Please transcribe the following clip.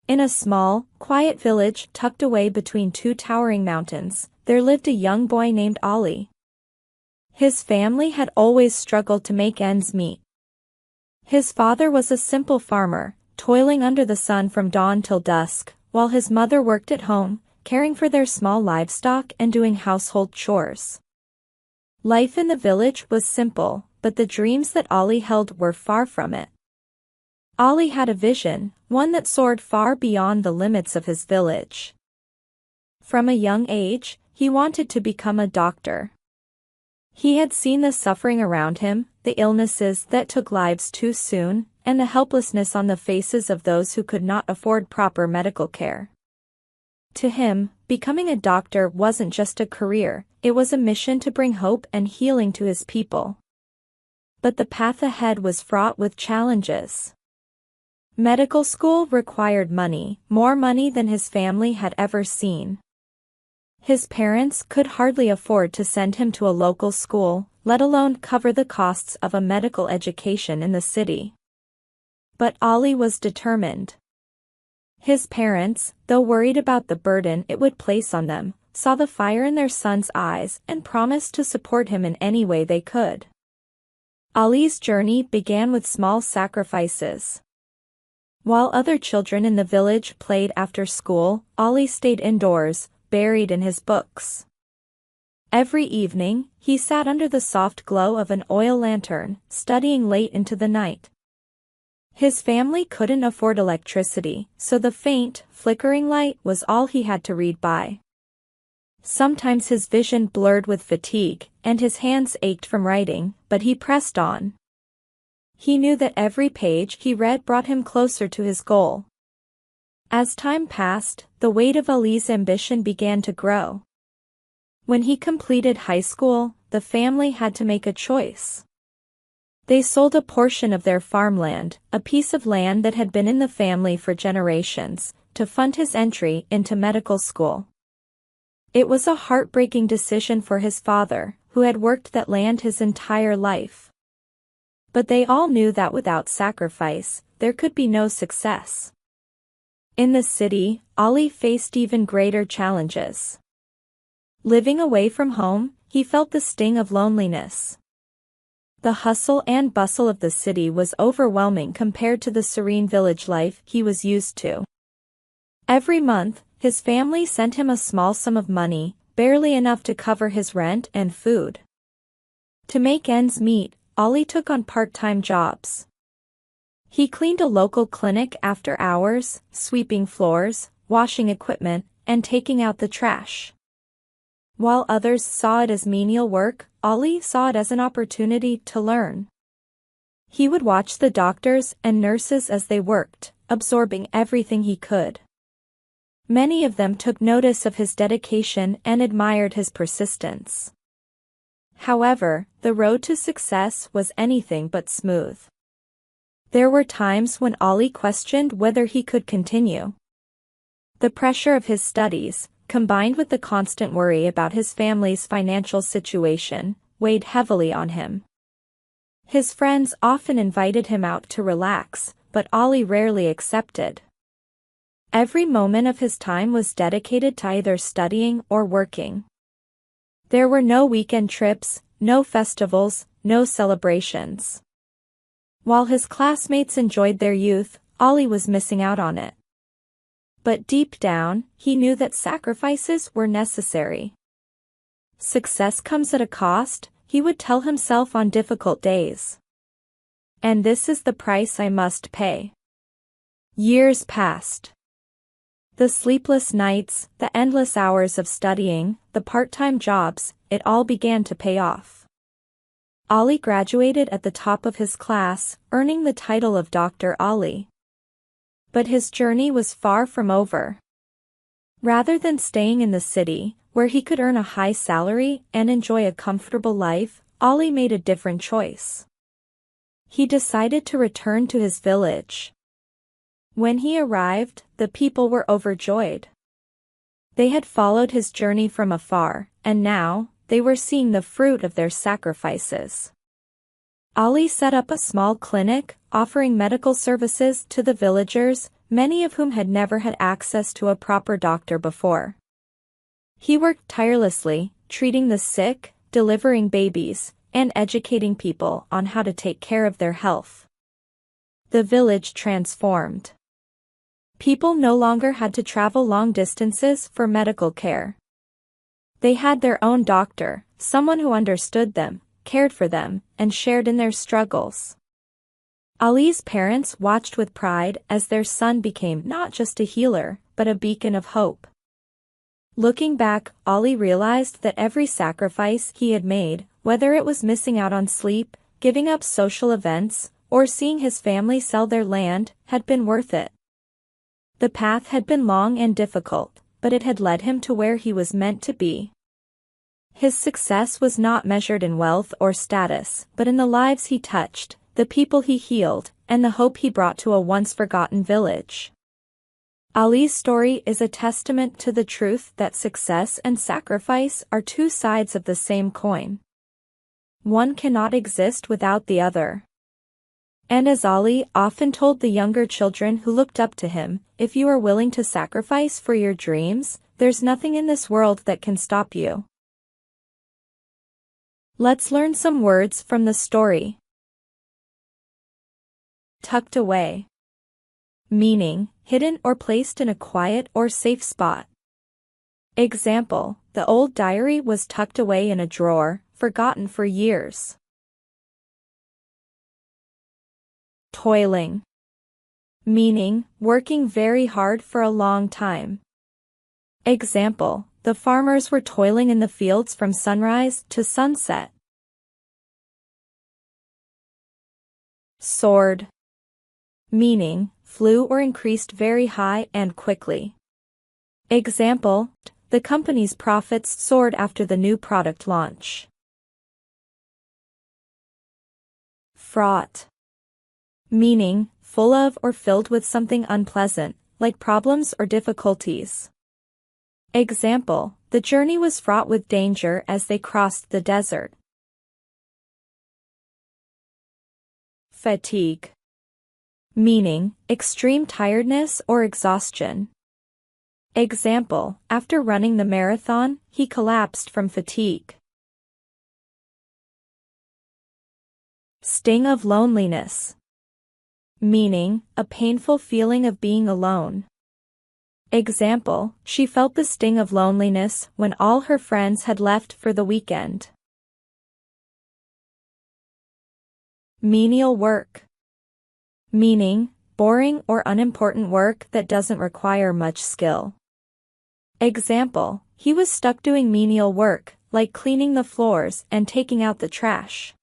In a small, quiet village tucked away between two towering mountains, there lived a young boy named Ali. His family had always struggled to make ends meet. His father was a simple farmer, toiling under the sun from dawn till dusk, while his mother worked at home, caring for their small livestock and doing household chores. Life in the village was simple, but the dreams that Ali held were far from it. Ali had a vision, one that soared far beyond the limits of his village. From a young age, he wanted to become a doctor. He had seen the suffering around him, the illnesses that took lives too soon, and the helplessness on the faces of those who could not afford proper medical care. To him, becoming a doctor wasn't just a career, it was a mission to bring hope and healing to his people. But the path ahead was fraught with challenges. Medical school required money, more money than his family had ever seen. His parents could hardly afford to send him to a local school, let alone cover the costs of a medical education in the city. But Ali was determined. His parents, though worried about the burden it would place on them, saw the fire in their son's eyes and promised to support him in any way they could. Ali's journey began with small sacrifices. While other children in the village played after school, Ali stayed indoors, buried in his books. Every evening, he sat under the soft glow of an oil lantern, studying late into the night. His family couldn't afford electricity, so the faint, flickering light was all he had to read by. Sometimes his vision blurred with fatigue, and his hands ached from writing, but he pressed on. He knew that every page he read brought him closer to his goal. As time passed, the weight of Ali's ambition began to grow. When he completed high school, the family had to make a choice. They sold a portion of their farmland, a piece of land that had been in the family for generations, to fund his entry into medical school. It was a heartbreaking decision for his father, who had worked that land his entire life. But they all knew that without sacrifice, there could be no success. In the city, Ali faced even greater challenges. Living away from home, he felt the sting of loneliness. The hustle and bustle of the city was overwhelming compared to the serene village life he was used to. Every month, his family sent him a small sum of money, barely enough to cover his rent and food. To make ends meet, Ali took on part-time jobs. He cleaned a local clinic after hours, sweeping floors, washing equipment, and taking out the trash. While others saw it as menial work, Ali saw it as an opportunity to learn. He would watch the doctors and nurses as they worked, absorbing everything he could. Many of them took notice of his dedication and admired his persistence. However, the road to success was anything but smooth. There were times when Ali questioned whether he could continue. The pressure of his studies, combined with the constant worry about his family's financial situation, weighed heavily on him. His friends often invited him out to relax, but Ali rarely accepted. Every moment of his time was dedicated to either studying or working. There were no weekend trips, no festivals, no celebrations. While his classmates enjoyed their youth, Ali was missing out on it. But deep down, he knew that sacrifices were necessary. Success comes at a cost, he would tell himself on difficult days. And this is the price I must pay. Years passed. The sleepless nights, the endless hours of studying, the part-time jobs, it all began to pay off. Ali graduated at the top of his class, earning the title of Dr. Ali. But his journey was far from over. Rather than staying in the city, where he could earn a high salary and enjoy a comfortable life, Ali made a different choice. He decided to return to his village. When he arrived, the people were overjoyed. They had followed his journey from afar, and now, they were seeing the fruit of their sacrifices. Ali set up a small clinic, offering medical services to the villagers, many of whom had never had access to a proper doctor before. He worked tirelessly, treating the sick, delivering babies, and educating people on how to take care of their health. The village transformed. People no longer had to travel long distances for medical care. They had their own doctor, someone who understood them, cared for them, and shared in their struggles. Ali's parents watched with pride as their son became not just a healer, but a beacon of hope. Looking back, Ali realized that every sacrifice he had made, whether it was missing out on sleep, giving up social events, or seeing his family sell their land, had been worth it. The path had been long and difficult, but it had led him to where he was meant to be. His success was not measured in wealth or status, but in the lives he touched, the people he healed, and the hope he brought to a once-forgotten village. Ali's story is a testament to the truth that success and sacrifice are two sides of the same coin. One cannot exist without the other. And as Ali often told the younger children who looked up to him, if you are willing to sacrifice for your dreams, there's nothing in this world that can stop you. Let's learn some words from the story. Tucked away. Meaning, hidden or placed in a quiet or safe spot. Example, the old diary was tucked away in a drawer, forgotten for years. Toiling. Meaning, working very hard for a long time. Example, the farmers were toiling in the fields from sunrise to sunset. Soared. Meaning, flew or increased very high and quickly. Example, the company's profits soared after the new product launch. Fraught. Meaning, full of or filled with something unpleasant, like problems or difficulties. Example, the journey was fraught with danger as they crossed the desert. Fatigue. Meaning, extreme tiredness or exhaustion. Example, after running the marathon, he collapsed from fatigue. Sting of loneliness. Meaning, a painful feeling of being alone. Example, she felt the sting of loneliness when all her friends had left for the weekend. Menial work. Meaning, boring or unimportant work that doesn't require much skill. Example, he was stuck doing menial work, like cleaning the floors and taking out the trash.